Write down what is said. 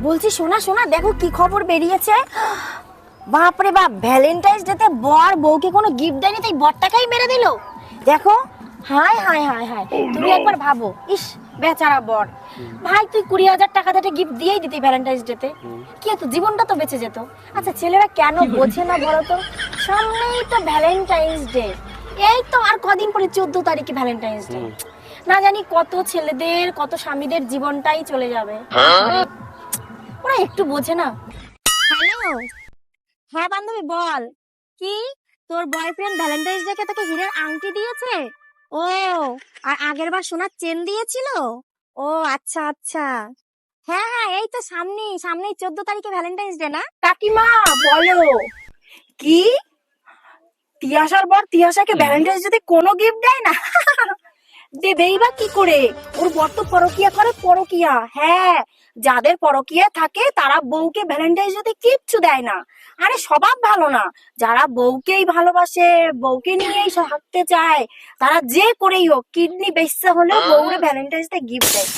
বলছি শোনা শোনা, দেখো কি খবর বেরিয়েছে। বাপরে বাপ, ভ্যালেন্টাইন্স ডেতে বর বউকে কোনো গিফট দেয়নি, তাই বরটাকেই মেরে দিল। দেখো, হায় হায় হায় হায়, তুমি একবার ভাবো, ইস বেচারা বর। ভাই তুই 20,000 টাকা দিয়ে গিফট দিয়েই দিতি ভ্যালেন্টাইন্স ডেতে, কি হতো, জীবনটা তো বেঁচে যেত। আচ্ছা ছেলেরা কেন বোঝে না বলো তো? সামনেই তো ভ্যালেন্টাইন্স ডে, এই তো আর কদিন পরে 14 তারিখে ভ্যালেন্টাইন্স ডে। না জানি কত ছেলেদের কত স্বামীদের জীবনটাই চলে যাবে, ওরা একটু বোঝে না। হ্যালো, হ্যাঁ বান্ধবী বল। কি, তোর বয়ফ্রেন্ড ভ্যালেন্টাইন্স ডে কে তোকে হীরের আংটি দিয়েছে? ও, আর আগের বার সোনার চেন দিয়েছিল? ও আচ্ছা আচ্ছা। হ্যাঁ হ্যাঁ, এই তো সামনেই সামনেই 14 তারিখে ভ্যালেন্টাইন্স ডে না? কাকিমা বলো। কি, তিয়াশার বর তিয়াশাকে ভ্যালেন্টাইন্স ডে কোনো গিফট দেয় না? দেবেই বা কি করে, ওর বর তো পরকিয়া করে, পরকিয়া। হ্যাঁ, যাদের পরকিয়া থাকে তারা বউকে ভ্যালেন্টাইন্স ডে কিচ্ছু দেয় না। আরে স্বভাব ভালো না, যারা বউকেই ভালোবাসে, বউকে নিয়েই থাকতে চায়, তারা যে করেই হোক কিডনি বেচতে হলেও বউরে ভ্যালেন্টাইন্স ডে গিফট দেয়।